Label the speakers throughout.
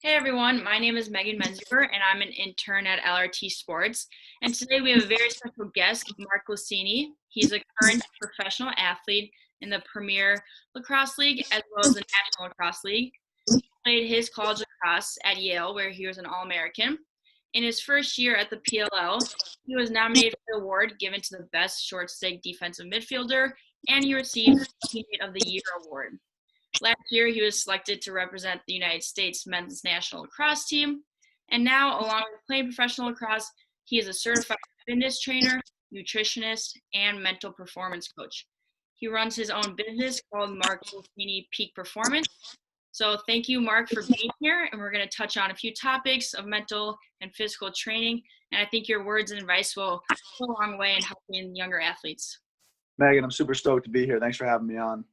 Speaker 1: Hey everyone, my name is Megan Menziver and I'm an intern at LRT Sports. And today we have a very special guest, Mark Glicini. He's a current professional athlete in the Premier Lacrosse League as well as the National Lacrosse League. He played his college lacrosse at Yale where he was an All-American. In his first year at the PLL, he was nominated for the award given to the best short stick defensive midfielder and he received the Teammate of the Year award. Last year, he was selected to represent the United States men's national lacrosse team. And now, along with playing professional lacrosse, he is a certified fitness trainer, nutritionist, and mental performance coach. He runs his own business called Mark Glicini Peak Performance. So thank you, Mark, for being here. And we're going to touch on a few topics of mental and physical training. And I think your words and advice will go a long way in helping younger athletes.
Speaker 2: Megan, I'm super stoked to be here. Thanks for having me on.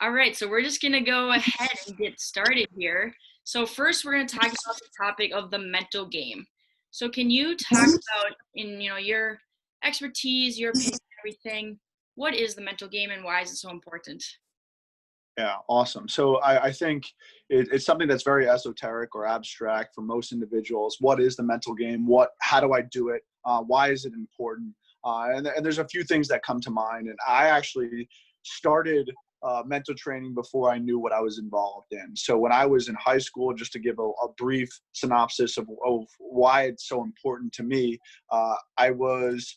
Speaker 1: All right, so we're just going to go ahead and get started here. So first, we're going to talk about the topic of the mental game. So can you talk about, in your expertise, your opinion, everything, what is the mental game and why is it so important?
Speaker 2: Yeah, awesome. So I think it's something that's very esoteric or abstract for most individuals. What is the mental game? How do I do it? Why is it important? And there's a few things that come to mind. And I actually started mental training before I knew what I was involved in. So when I was in high school, just to give a brief synopsis of why it's so important to me, I was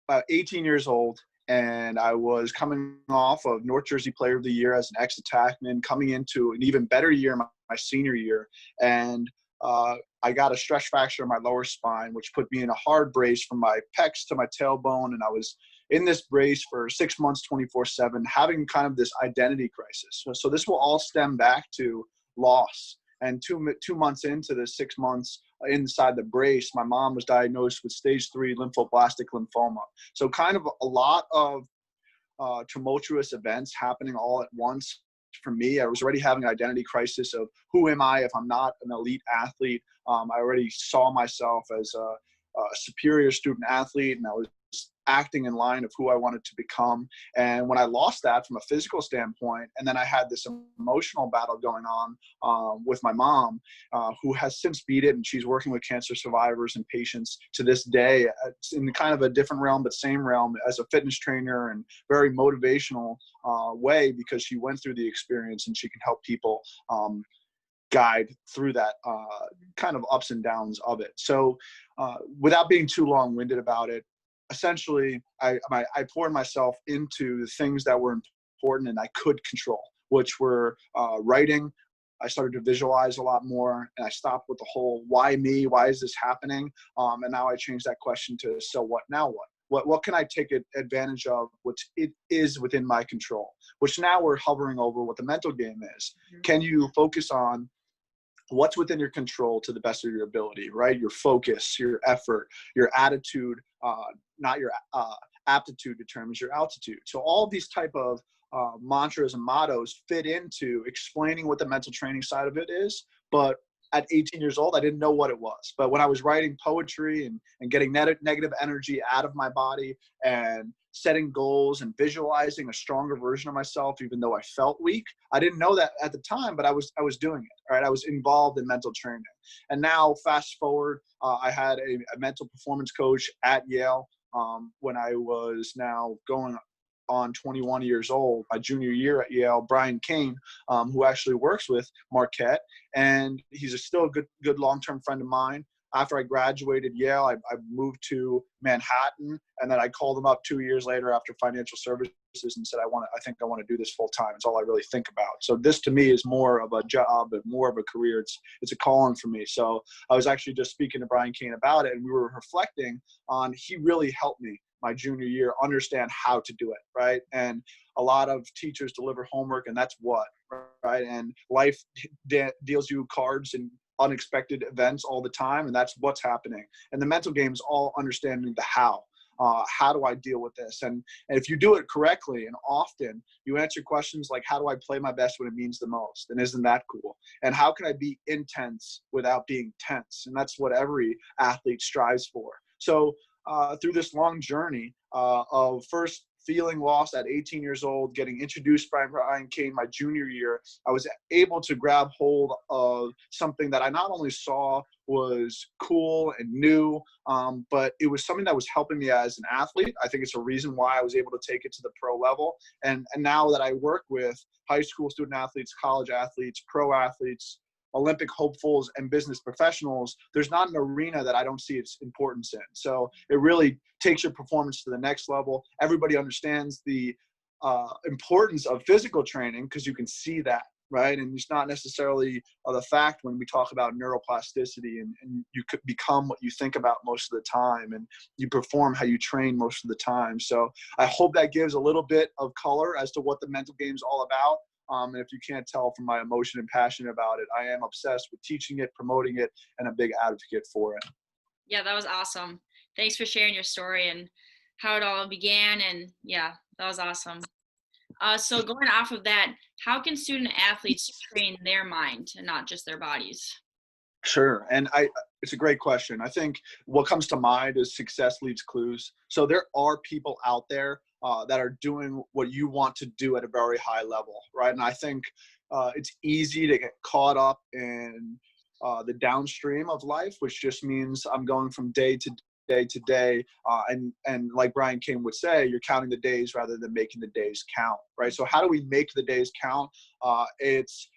Speaker 2: about 18 years old, and I was coming off of North Jersey Player of the Year as an ex-attackman, coming into an even better year, my senior year. And I got a stress fracture in my lower spine, which put me in a hard brace from my pecs to my tailbone. And I was in this brace for 6 months, 24/7, having kind of this identity crisis. So this will all stem back to loss. And 2 months into the 6 months inside the brace, my mom was diagnosed with stage 3 lymphoblastic lymphoma. So kind of a lot of tumultuous events happening all at once. For me, I was already having an identity crisis of who am I if I'm not an elite athlete. I already saw myself as a superior student athlete, and I was acting in line of who I wanted to become. And when I lost that from a physical standpoint, and then I had this emotional battle going on with my mom, who has since beat it, and she's working with cancer survivors and patients to this day. It's in kind of a different realm, but same realm as a fitness trainer and very motivational way, because she went through the experience and she can help people guide through that kind of ups and downs of it. So without being too long-winded about it, essentially I poured myself into the things that were important and I could control, which were writing. I started to visualize a lot more, and I stopped with the whole why me, why is this happening, and now I changed that question to so what, now what can I take advantage of, which it is within my control, which now we're hovering over what the mental game is. Mm-hmm. Can you focus on what's within your control to the best of your ability, right? Your focus, your effort, your attitude, not your aptitude determines your altitude. So all of these type of mantras and mottos fit into explaining what the mental training side of it is. But at 18 years old, I didn't know what it was. But when I was writing poetry and getting negative energy out of my body and setting goals and visualizing a stronger version of myself, even though I felt weak, I didn't know that at the time, but I was doing it, right? I was involved in mental training. And now fast forward, I had a mental performance coach at Yale when I was now going on 21 years old, my junior year at Yale, Brian Kane, who actually works with Marquette, and he's still a good long-term friend of mine. After I graduated Yale, I moved to Manhattan, and then I called him up 2 years later after financial services and said, I think I want to do this full time. It's all I really think about. So this to me is more of a job and more of a career. It's a calling for me. So I was actually just speaking to Brian Kane about it, and we were reflecting on, he really helped me my junior year understand how to do it, right? And a lot of teachers deliver homework, and that's what, right? And life deals you cards and unexpected events all the time, and that's what's happening. And the mental game is all understanding the how. How do I deal with this? And if you do it correctly and often, you answer questions like, how do I play my best when it means the most? And isn't that cool? And how can I be intense without being tense? And that's what every athlete strives for. So through this long journey of first feeling lost at 18 years old, getting introduced by Brian Cain my junior year, I was able to grab hold of something that I not only saw was cool and new, but it was something that was helping me as an athlete. I think it's a reason why I was able to take it to the pro level. And now that I work with high school student athletes, college athletes, pro athletes, Olympic hopefuls, and business professionals, there's not an arena that I don't see its importance in. So it really takes your performance to the next level. Everybody understands the importance of physical training because you can see that, right? And it's not necessarily the fact when we talk about neuroplasticity and you could become what you think about most of the time, and you perform how you train most of the time. So I hope that gives a little bit of color as to what the mental game is all about. And if you can't tell from my emotion and passion about it, I am obsessed with teaching it, promoting it, and a big advocate for it.
Speaker 1: Yeah, that was awesome. Thanks for sharing your story and how it all began. And yeah, that was awesome. So going off of that, how can student athletes train their mind and not just their bodies?
Speaker 2: Sure. And it's a great question. I think what comes to mind is success leaves clues. So there are people out there that are doing what you want to do at a very high level, right? And I think it's easy to get caught up in the downstream of life, which just means I'm going from day to day, and like Brian Cain would say, you're counting the days rather than making the days count, right? So how do we make the days count? It's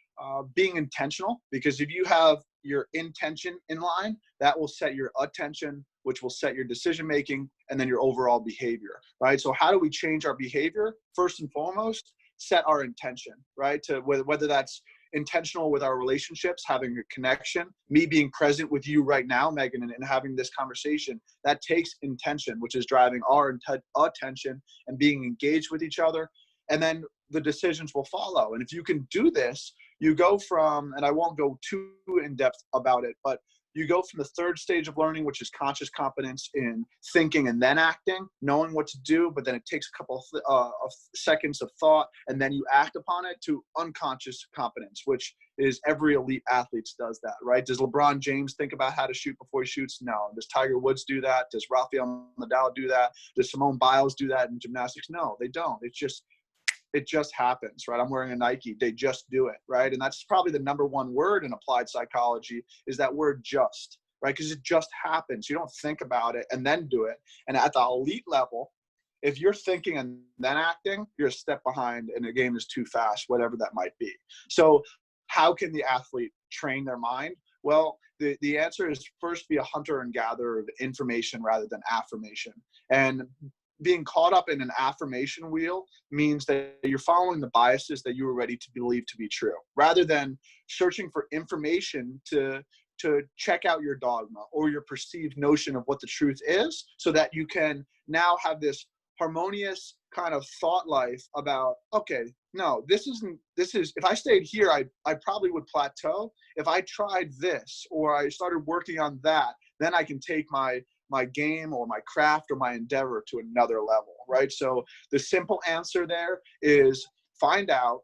Speaker 2: being intentional, because if you have your intention in line, that will set your attention, which will set your decision making, and then your overall behavior, right? So how do we change our behavior? First and foremost, set our intention, right? To whether that's intentional with our relationships, having a connection, me being present with you right now, Megan, and having this conversation, that takes intention, which is driving our attention and being engaged with each other. And then the decisions will follow. And if you can do this, you go from, and I won't go too in depth about it, but you go from the third stage of learning, which is conscious competence in thinking and then acting, knowing what to do, but then it takes a couple of seconds of thought, and then you act upon it, to unconscious competence, which is every elite athlete does that, right? Does LeBron James think about how to shoot before he shoots? No. Does Tiger Woods do that? Does Rafael Nadal do that? Does Simone Biles do that in gymnastics? No, they don't. It just happens, right? I'm wearing a Nike. They just do it, right? And that's probably the number one word in applied psychology, is that word just, right? Because it just happens. You don't think about it and then do it. And at the elite level, if you're thinking and then acting, you're a step behind and the game is too fast, whatever that might be. So how can the athlete train their mind? Well, the answer is first be a hunter and gatherer of information rather than affirmation. And being caught up in an affirmation wheel means that you're following the biases that you were ready to believe to be true, rather than searching for information to check out your dogma or your perceived notion of what the truth is, so that you can now have this harmonious kind of thought life about, okay, no, this is, if I stayed here, I probably would plateau. If I tried this, or I started working on that, then I can take my game or my craft or my endeavor to another level, right? So the simple answer there is find out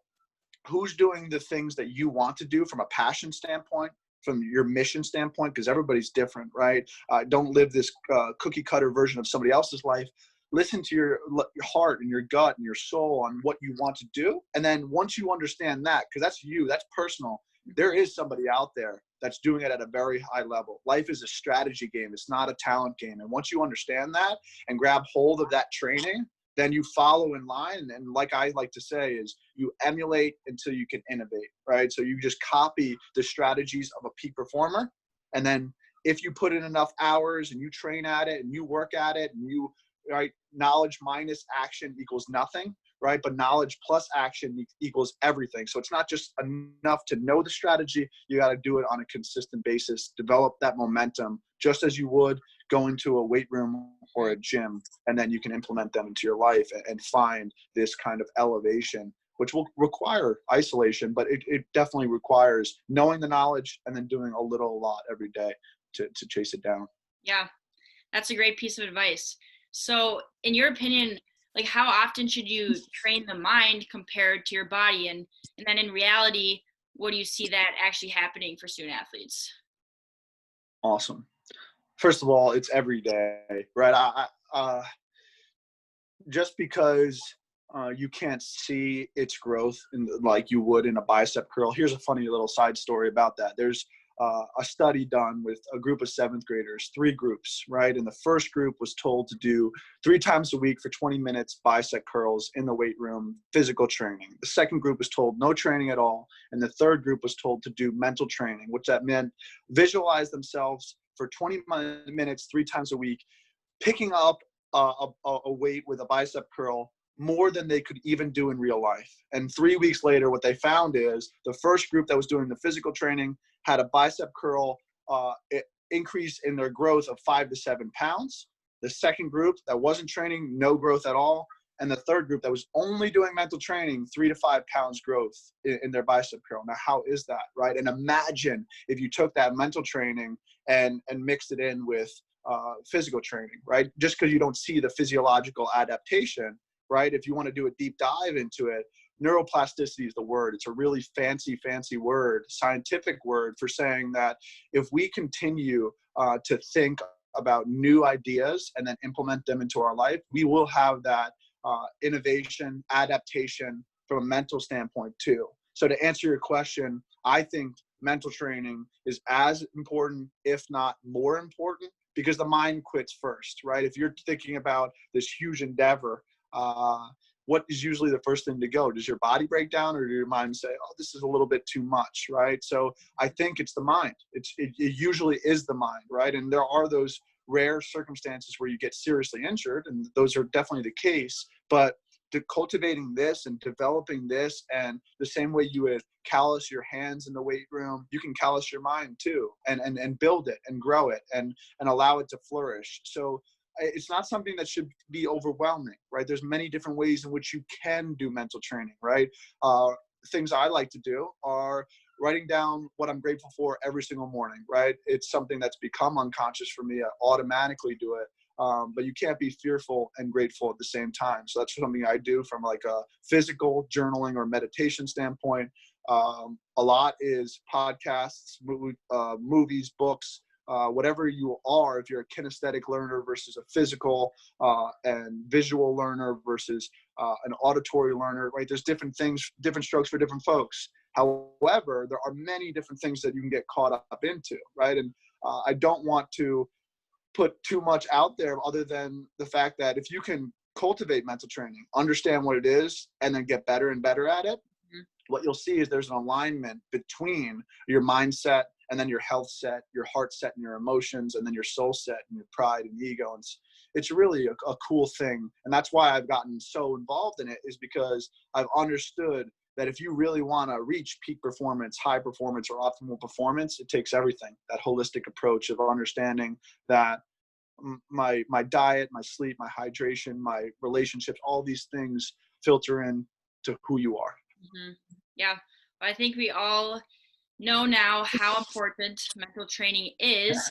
Speaker 2: who's doing the things that you want to do from a passion standpoint, from your mission standpoint, because everybody's different, right? Don't live this cookie cutter version of somebody else's life. Listen to your heart and your gut and your soul on what you want to do. And then once you understand that, because that's you, that's personal, there is somebody out there that's doing it at a very high level. Life is a strategy game. It's not a talent game. And once you understand that and grab hold of that training, then you follow in line. And like I like to say is you emulate until you can innovate, right? So you just copy the strategies of a peak performer. And then if you put in enough hours and you train at it and you work at it and you, right, knowledge minus action equals nothing, right? But knowledge plus action equals everything. So it's not just enough to know the strategy. You got to do it on a consistent basis, develop that momentum, just as you would go into a weight room or a gym, and then you can implement them into your life and find this kind of elevation, which will require isolation, but it definitely requires knowing the knowledge and then doing a lot every day to chase it down.
Speaker 1: Yeah, that's a great piece of advice. So in your opinion, like how often should you train the mind compared to your body? And then in reality, what do you see that actually happening for student athletes?
Speaker 2: Awesome. First of all, it's every day, right? just because you can't see its growth like you would in a bicep curl. Here's a funny little side story about that. There's a study done with a group of seventh graders, 3 groups, right? And the first group was told to do 3 times a week for 20 minutes bicep curls in the weight room, physical training. The second group was told no training at all. And the third group was told to do mental training, which that meant visualize themselves for 20 minutes, 3 times a week, picking up a weight with a bicep curl more than they could even do in real life. And 3 weeks later, what they found is the first group that was doing the physical training had a bicep curl increase in their growth of 5 to 7 pounds. The second group that wasn't training, no growth at all. And the third group that was only doing mental training, 3 to 5 pounds growth in their bicep curl. Now, how is that, right? And imagine if you took that mental training and mixed it in with physical training, right? Just because you don't see the physiological adaptation, right? If you want to do a deep dive into it, neuroplasticity is the word. It's a really fancy word, scientific word for saying that if we continue to think about new ideas and then implement them into our life, we will have that innovation, adaptation from a mental standpoint too. So to answer your question, I think mental training is as important, if not more important, because the mind quits first, right? If you're thinking about this huge endeavor, what is usually the first thing to go? Does your body break down, or do your mind say, oh, this is a little bit too much, right? So I think it's the mind. It usually is the mind, right? And there are those rare circumstances where you get seriously injured, and those are definitely the case. But cultivating this and developing this, and the same way you would callous your hands in the weight room, you can callous your mind too, and build it and grow it and allow it to flourish. So it's not something that should be overwhelming, right? There's many different ways in which you can do mental training, right? Things I like to do are writing down what I'm grateful for every single morning, right? It's something that's become unconscious for me. I automatically do it. But you can't be fearful and grateful at the same time. So that's something I do from like a physical journaling or meditation standpoint. A lot is podcasts, movies, books, whatever you are. If you're a kinesthetic learner versus a physical and visual learner versus an auditory learner, right? There's different things, different strokes for different folks. However, there are many different things that you can get caught up into, right? And I don't want to put too much out there other than the fact that if you can cultivate mental training, understand what it is, and then get better and better at it, what you'll see is there's an alignment between your mindset and then your health set, your heart set and your emotions, and then your soul set and your pride and ego. And it's really a cool thing. And that's why I've gotten so involved in it, is because I've understood that if you really want to reach peak performance, high performance, or optimal performance, it takes everything. That holistic approach of understanding that my diet, my sleep, my hydration, my relationships, all these things filter in to who you are.
Speaker 1: Mm-hmm. Yeah, I think we all know now how important mental training is.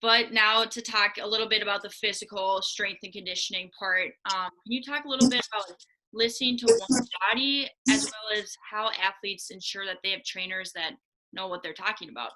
Speaker 1: But now to talk a little bit about the physical strength and conditioning part, can you talk a little bit about listening to one's body, as well as how athletes ensure that they have trainers that know what they're talking about?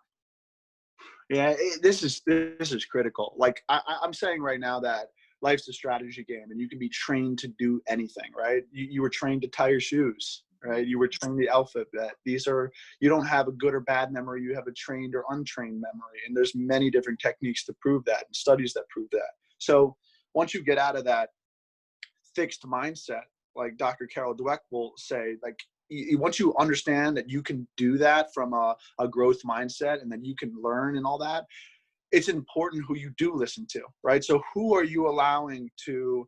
Speaker 2: Yeah, this is critical. Like I'm saying right now that life's a strategy game, and you can be trained to do anything, right? You were trained to tie your shoes, right? You were trained the alphabet. You don't have a good or bad memory. You have a trained or untrained memory. And there's many different techniques to prove that, and studies that prove that. So once you get out of that fixed mindset, like Dr. Carol Dweck will say, like, once you understand that you can do that from a growth mindset, and then you can learn and all that, it's important who you do listen to, right? So who are you allowing to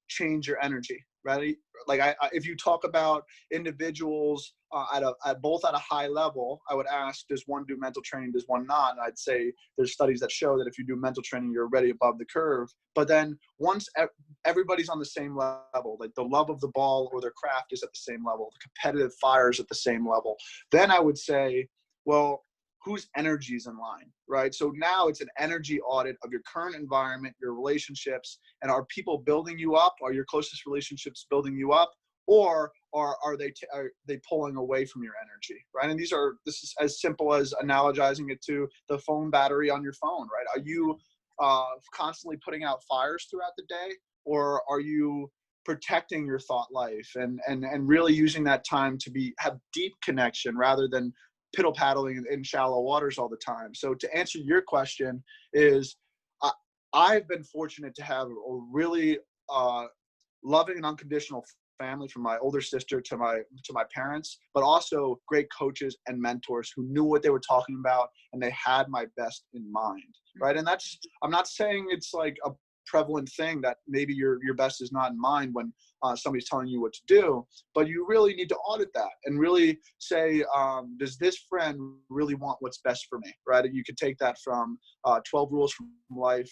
Speaker 2: change your energy, right? Like if you talk about individuals at both at a high level, I would ask, does one do mental training, does one not? And I'd say there's studies that show that if you do mental training, you're already above the curve. But then once everybody's on the same level, like the love of the ball or their craft is at the same level, the competitive fire is at the same level, then I would say, well, whose energy is in line, right? So now it's an energy audit of your current environment, your relationships, and are people building you up? Are your closest relationships building you up? Or are they pulling away from your energy, right? And this is as simple as analogizing it to the phone battery on your phone, right? Are you constantly putting out fires throughout the day? or are you protecting your thought life and really using that time to have deep connection rather than piddle paddling in shallow waters all the time? So to answer your question is, I've been fortunate to have a really loving and unconditional family, from my older sister to my parents, but also great coaches and mentors who knew what they were talking about, and they had my best in mind, right? And that's, I'm not saying it's like a prevalent thing that maybe your best is not in mind when somebody's telling you what to do, but you really need to audit that and really say, does this friend really want what's best for me, right? And you could take that from 12 Rules for Life,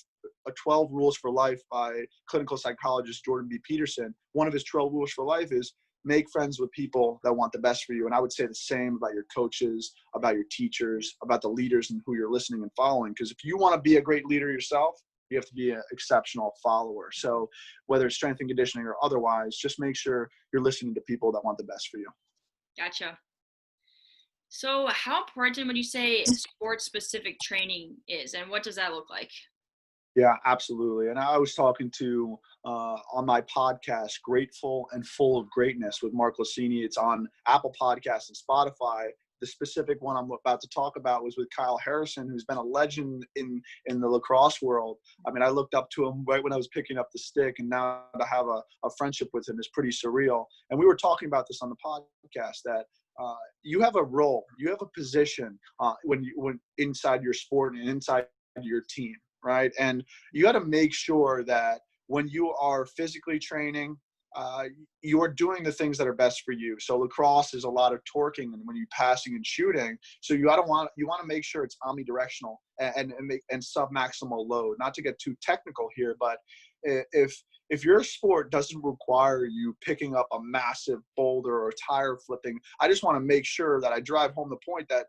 Speaker 2: 12 Rules for Life by clinical psychologist Jordan B. Peterson. One of his 12 rules for life is make friends with people that want the best for you. And I would say the same about your coaches, about your teachers, about the leaders and who you're listening and following. Because if you want to be a great leader yourself, you have to be an exceptional follower. So whether it's strength and conditioning or otherwise, just make sure you're listening to people that want the best for you.
Speaker 1: Gotcha. So how important would you say sports-specific training is, and what does that look like?
Speaker 2: Yeah, absolutely. And I was talking to, on my podcast, Grateful and Full of Greatness with Mark Glicini. It's on Apple Podcasts and Spotify. The specific one I'm about to talk about was with Kyle Harrison, who's been a legend in the lacrosse world. I mean, I looked up to him right when I was picking up the stick, and now to have a friendship with him is pretty surreal. And we were talking about this on the podcast, that you have a role, you have a position when inside your sport and inside your team, right? And you got to make sure that when you are physically training, you're doing the things that are best for you. So lacrosse is a lot of torquing and when you're passing and shooting. So you want to make sure it's omnidirectional and sub-maximal load. Not to get too technical here, but if your sport doesn't require you picking up a massive boulder or tire flipping, I just want to make sure that I drive home the point that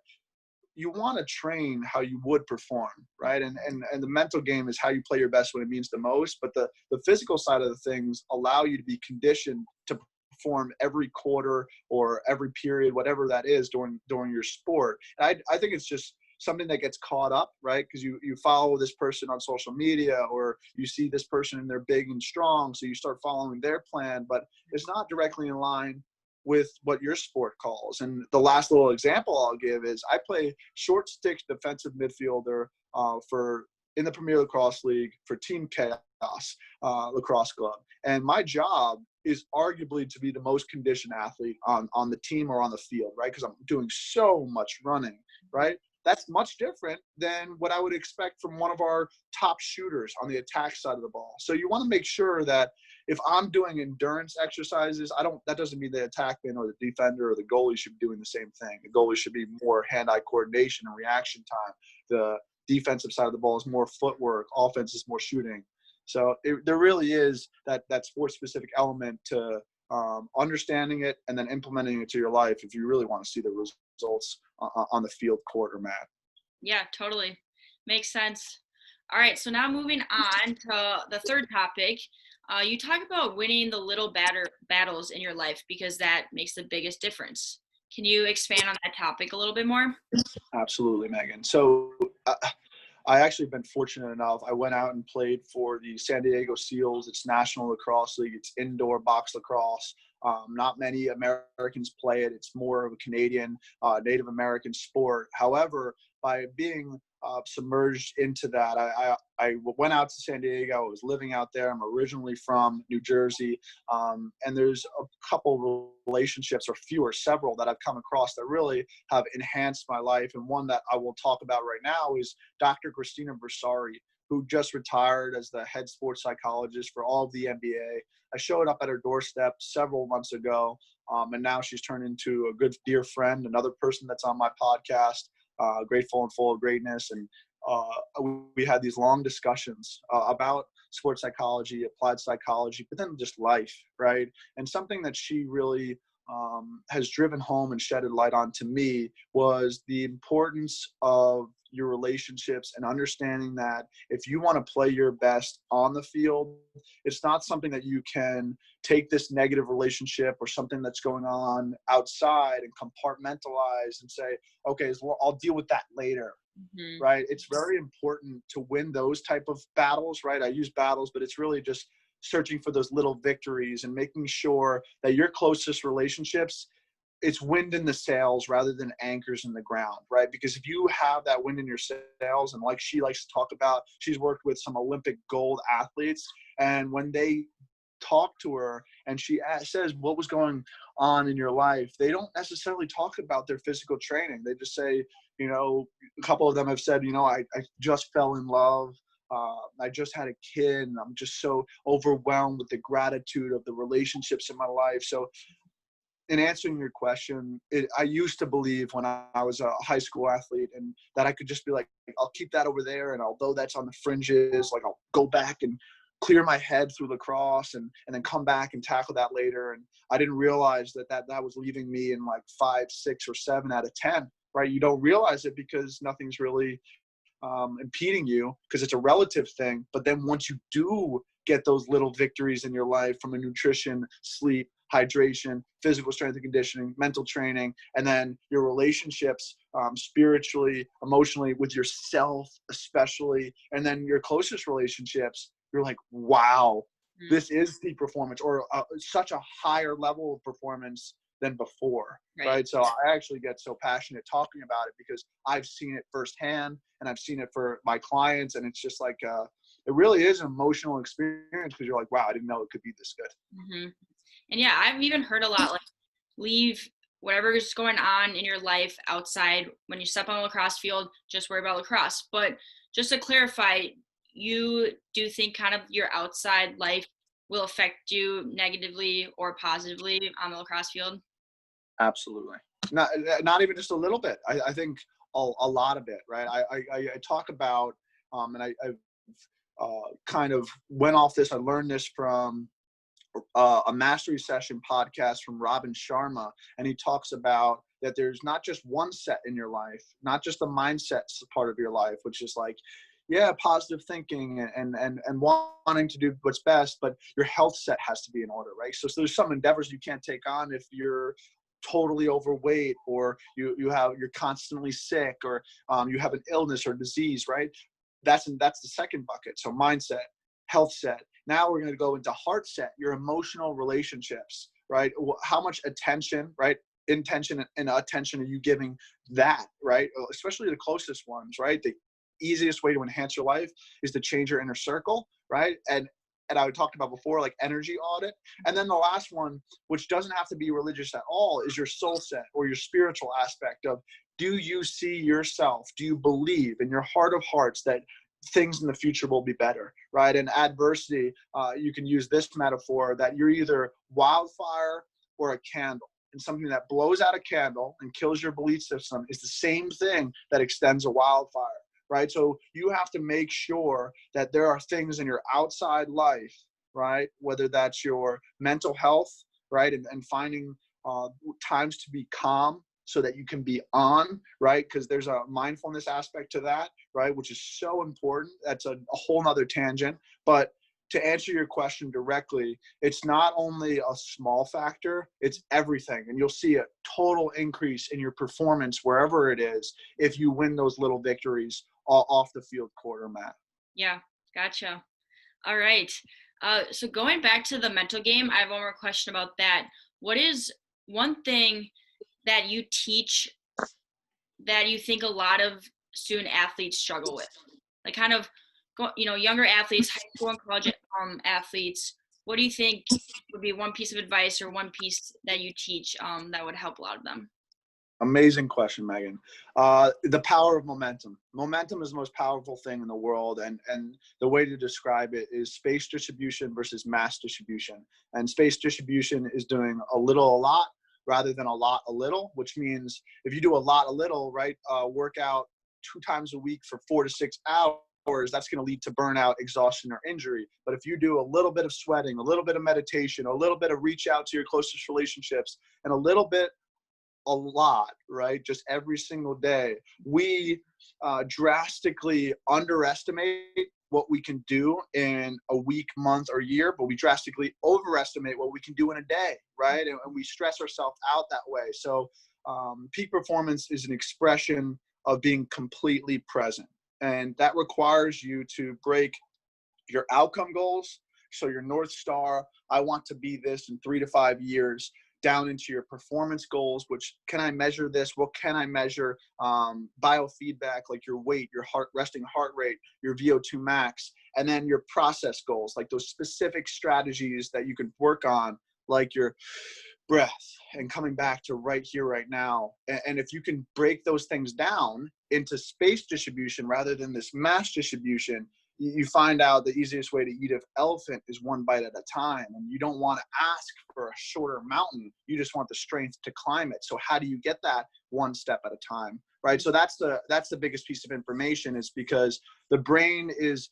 Speaker 2: you want to train how you would perform, right? And the mental game is how you play your best when it means the most, but the physical side of the things allow you to be conditioned to perform every quarter or every period, whatever that is during your sport. And I think it's just something that gets caught up, right? Because you follow this person on social media, or you see this person and they're big and strong, so you start following their plan, but it's not directly in line with what your sport calls. And the last little example I'll give is I play short stick defensive midfielder in the Premier Lacrosse League for Team Chaos Lacrosse Club. And my job is arguably to be the most conditioned athlete on the team or on the field, right? Because I'm doing so much running, right? That's much different than what I would expect from one of our top shooters on the attack side of the ball. So you want to make sure that if I'm doing endurance exercises, that doesn't mean the attackman or the defender or the goalie should be doing the same thing. The goalie should be more hand-eye coordination and reaction time. The defensive side of the ball is more footwork. Offense is more shooting. So there really is that sport-specific element to understanding it and then implementing it to your life if you really want to see the results on the field, court, or mat.
Speaker 1: Yeah, totally. Makes sense. All right, so now moving on to the third topic. You talk about winning the little battles in your life because that makes the biggest difference. Can you expand on that topic a little bit more?
Speaker 2: Absolutely, Megan. So I actually been fortunate enough. I went out and played for the San Diego Seals. It's National Lacrosse League. It's indoor box lacrosse. Not many Americans play it. It's more of a Canadian, Native American sport. However, by being submerged into that, I went out to San Diego. I was living out there. I'm originally from New Jersey. And there's a couple relationships, or several that I've come across that really have enhanced my life. And one that I will talk about right now is Dr. Christina Bersari, who just retired as the head sports psychologist for all of the NBA. I showed up at her doorstep several months ago, and now she's turned into a good dear friend, another person that's on my podcast, Grateful and Full of Greatness. And we had these long discussions about sports psychology, applied psychology, but then just life, right? And something that she really has driven home and shedded light on to me was the importance of your relationships and understanding that if you want to play your best on the field, it's not something that you can take this negative relationship or something that's going on outside and compartmentalize and say, okay, well, I'll deal with that later. Mm-hmm. Right? It's very important to win those type of battles, right? I use battles, but it's really just searching for those little victories and making sure that your closest relationships, it's wind in the sails rather than anchors in the ground, right? Because if you have that wind in your sails, and like she likes to talk about, she's worked with some Olympic gold athletes, and when they talk to her and she says, what was going on in your life, they don't necessarily talk about their physical training. They just say, a couple of them have said, I just fell in love. I just had a kid, and I'm just so overwhelmed with the gratitude of the relationships in my life. So in answering your question, I used to believe when I was a high school athlete, and that I could just be like, I'll keep that over there. And although that's on the fringes, like I'll go back and clear my head through lacrosse and then come back and tackle that later. And I didn't realize that was leaving me in like 5, 6, or 7 out of 10, right? You don't realize it because nothing's really impeding you, because it's a relative thing. But then once you do get those little victories in your life from a nutrition, sleep, hydration, physical strength and conditioning, mental training, and then your relationships, spiritually, emotionally, with yourself especially, and then your closest relationships, you're like, wow, this is the performance, or such a higher level of performance than before, right? So I actually get so passionate talking about it because I've seen it firsthand, and I've seen it for my clients, and it's just like, it really is an emotional experience, because you're like, wow, I didn't know it could be this good.
Speaker 1: Mm-hmm. And yeah, I've even heard a lot, like, leave whatever is going on in your life outside. When you step on a lacrosse field, just worry about lacrosse. But just to clarify, you do think kind of your outside life will affect you negatively or positively on the lacrosse field?
Speaker 2: Absolutely. Not even just a little bit. I think a lot of it, right? I talk about, and I've kind of went off this. I learned this from a mastery session podcast from Robin Sharma, and he talks about that there's not just one set in your life, not just the mindset part of your life, which is like, yeah, positive thinking and wanting to do what's best, but your health set has to be in order, right? So there's some endeavors you can't take on if you're totally overweight, or you're constantly sick, or you have an illness or disease, right? That's the second bucket. So mindset, health set. Now we're going to go into heart set, your emotional relationships, right? How much attention, right? Intention and attention are you giving that, right? Especially the closest ones, right? The easiest way to enhance your life is to change your inner circle, right? And I talked about before, like energy audit. And then the last one, which doesn't have to be religious at all, is your soul set, or your spiritual aspect of, do you see yourself? Do you believe in your heart of hearts that things in the future will be better, right? And adversity, you can use this metaphor that you're either wildfire or a candle. And something that blows out a candle and kills your belief system is the same thing that extends a wildfire, right? So you have to make sure that there are things in your outside life, right? Whether that's your mental health, right? And finding times to be calm so that you can be on, right? Because there's a mindfulness aspect to that, right? Which is so important. That's a whole nother tangent. But to answer your question directly, it's not only a small factor, it's everything. And you'll see a total increase in your performance wherever it is if you win those little victories off the field quarter, Matt.
Speaker 1: Yeah, gotcha. All right. So going back to the mental game, I have one more question about that. What is one thing that you teach that you think a lot of student athletes struggle with? Like, kind of, younger athletes, high school and college athletes, what do you think would be one piece of advice or one piece that you teach that would help a lot of them?
Speaker 2: Amazing question, Megan. The power of momentum. Momentum is the most powerful thing in the world, and the way to describe it is space distribution versus mass distribution. And space distribution is doing a little a lot rather than a lot a little, which means if you do a lot a little, right, work out 2 times a week for 4 to 6 hours, that's going to lead to burnout, exhaustion, or injury. But if you do a little bit of sweating, a little bit of meditation, a little bit of reach out to your closest relationships, and a little bit a lot, right? Just every single day, we drastically underestimate what we can do in a week, month, or year, but we drastically overestimate what we can do in a day, right? And we stress ourselves out that way. So peak performance is an expression of being completely present. And that requires you to break your outcome goals So your North Star, I want to be this in 3 to 5 years, down into your performance goals, which can I measure this? What can I measure? Biofeedback, like your weight, your resting heart rate, your VO2 max, and then your process goals, like those specific strategies that you can work on, like your breath and coming back to right here, right now. And if you can break those things down into space distribution rather than this mass distribution, you find out the easiest way to eat an elephant is one bite at a time. And you don't want to ask for a shorter mountain. You just want the strength to climb it. So how do you get that? One step at a time, right? So that's the biggest piece of information, is because the brain is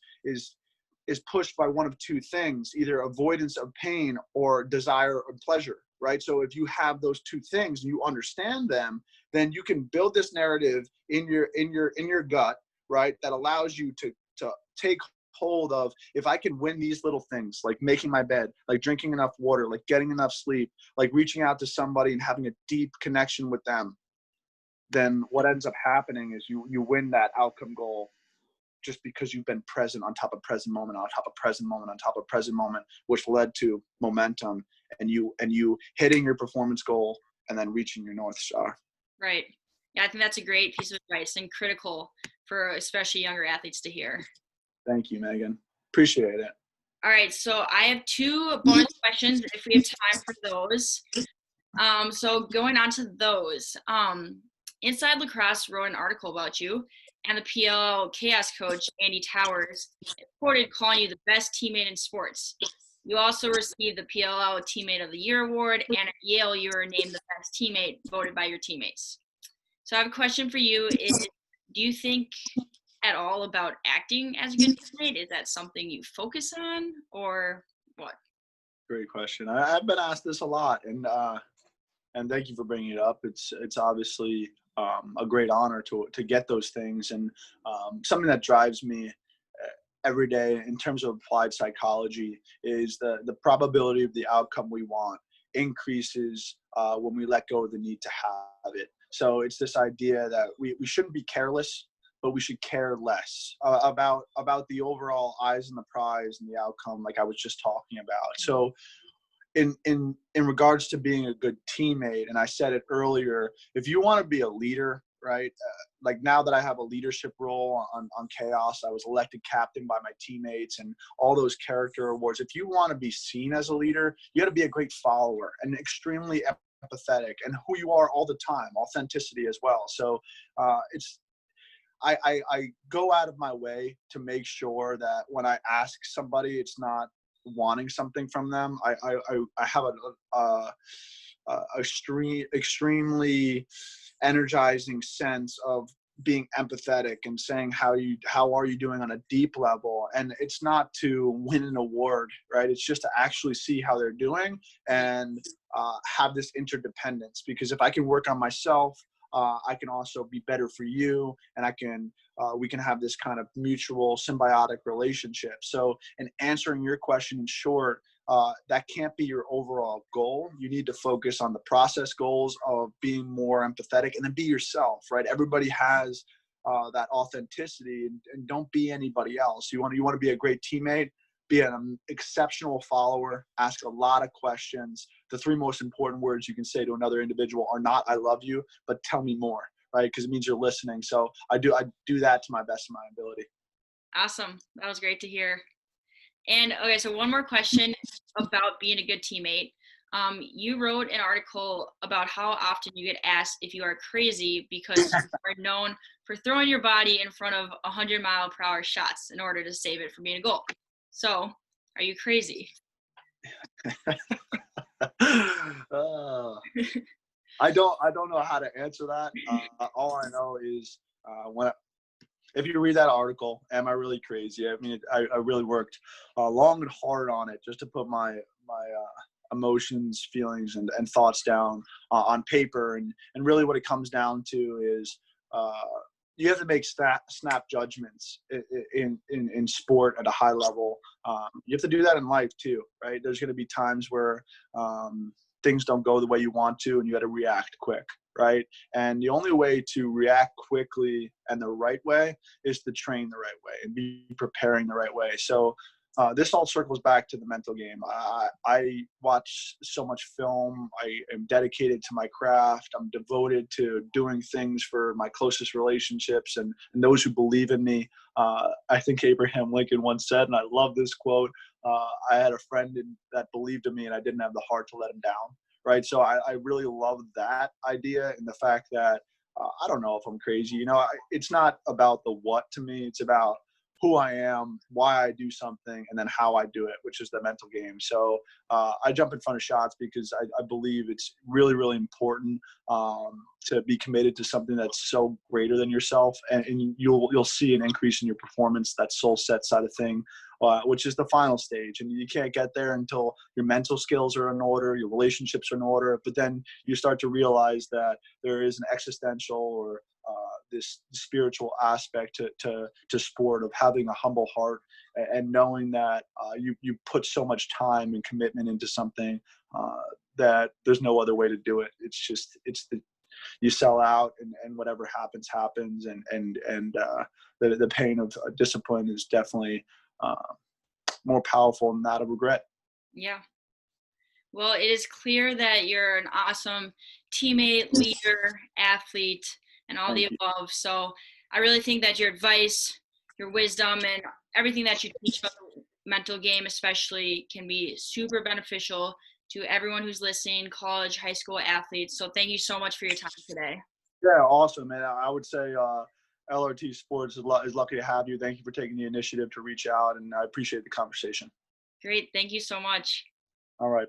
Speaker 2: pushed by one of two things, either avoidance of pain or desire of pleasure, right? So if you have those two things and you understand them, then you can build this narrative in your gut, right? That allows you to take hold of, if I can win these little things, like making my bed, like drinking enough water, like getting enough sleep, like reaching out to somebody and having a deep connection with them, then what ends up happening is you win that outcome goal, just because you've been present on top of present moment, on top of present moment, on top of present moment, which led to momentum and you hitting your performance goal and then reaching your North Star.
Speaker 1: Right. Yeah, I think that's a great piece of advice and critical for especially younger athletes to hear.
Speaker 2: Thank you, Megan. Appreciate it.
Speaker 1: All right, so I have 2 bonus questions if we have time for those. So going on to those, Inside Lacrosse wrote an article about you, and the PLL Chaos coach, Andy Towers, quoted calling you the best teammate in sports. You also received the PLL Teammate of the Year award, and at Yale, you were named the best teammate voted by your teammates. So I have a question for you is, do you think at all about acting as a good teammate? Is that something you focus on, or what?
Speaker 2: Great question. I've been asked this a lot, and thank you for bringing it up. It's obviously a great honor to get those things, and something that drives me every day in terms of applied psychology is the probability of the outcome we want increases when we let go of the need to have it. So it's this idea that we shouldn't be careless, but we should care less about the overall eyes on the prize and the outcome, like I was just talking about. So in regards to being a good teammate, and I said it earlier, if you want to be a leader, right? Like now that I have a leadership role on Chaos, I was elected captain by my teammates and all those character awards. If you want to be seen as a leader, you got to be a great follower and extremely empathetic, and who you are all the time, authenticity as well. So I go out of my way to make sure that when I ask somebody, it's not wanting something from them. I have extremely energizing sense of being empathetic and saying how are you doing on a deep level, and it's not to win an award, right? It's just to actually see how they're doing and have this interdependence, because if I can work on myself, I can also be better for you, and we can have this kind of mutual symbiotic relationship. So in answering your question in short, that can't be your overall goal. You need to focus on the process goals of being more empathetic, and then be yourself, right? Everybody has that authenticity, and don't be anybody else. You want to be a great teammate, be an exceptional follower, ask a lot of questions. The 3 most important words you can say to another individual are not "I love you," but "tell me more," right? Because it means you're listening. So I do that to my best of my ability.
Speaker 1: Awesome. That was great to hear. And okay, so one more question about being a good teammate. You wrote an article about how often you get asked if you are crazy because you are known for throwing your body in front of 100-mile-per-hour shots in order to save it from being a goal. So, are you crazy?
Speaker 2: I don't know how to answer that. All I know is if you read that article, am I really crazy? I mean, I really worked long and hard on it just to put my emotions, feelings, and thoughts down on paper. And really what it comes down to is you have to make snap judgments in sport at a high level. You have to do that in life too, right? There's going to be times where things don't go the way you want to, and you got to react quick, right? And the only way to react quickly and the right way is to train the right way and be preparing the right way. So this all circles back to the mental game. I watch so much film. I am dedicated to my craft. I'm devoted to doing things for my closest relationships and those who believe in me. I think Abraham Lincoln once said, and I love this quote, I had a friend that believed in me and I didn't have the heart to let him down. Right. So I really love that idea and the fact that I don't know if I'm crazy. You know, it's not about the what to me. It's about who I am, why I do something, and then how I do it, which is the mental game. So I jump in front of shots because I believe it's really, really important to be committed to something that's so greater than yourself, and you'll see an increase in your performance, that soul set side of thing, which is the final stage. And you can't get there until your mental skills are in order, your relationships are in order, but then you start to realize that there is an existential or this spiritual aspect to sport, of having a humble heart and knowing that you put so much time and commitment into something that there's no other way to do it. You sell out and whatever happens and the pain of discipline is definitely more powerful than that of regret.
Speaker 1: Yeah. Well, it is clear that you're an awesome teammate, leader, athlete, and all the above. So I really think that your advice, your wisdom, and everything that you teach about the mental game especially can be super beneficial to everyone who's listening, college, high school athletes. So thank you so much for your time today.
Speaker 2: Yeah, awesome. And I would say LRT Sports is lucky to have you. Thank you for taking the initiative to reach out, and I appreciate the conversation.
Speaker 1: Great. Thank you so much.
Speaker 2: All right.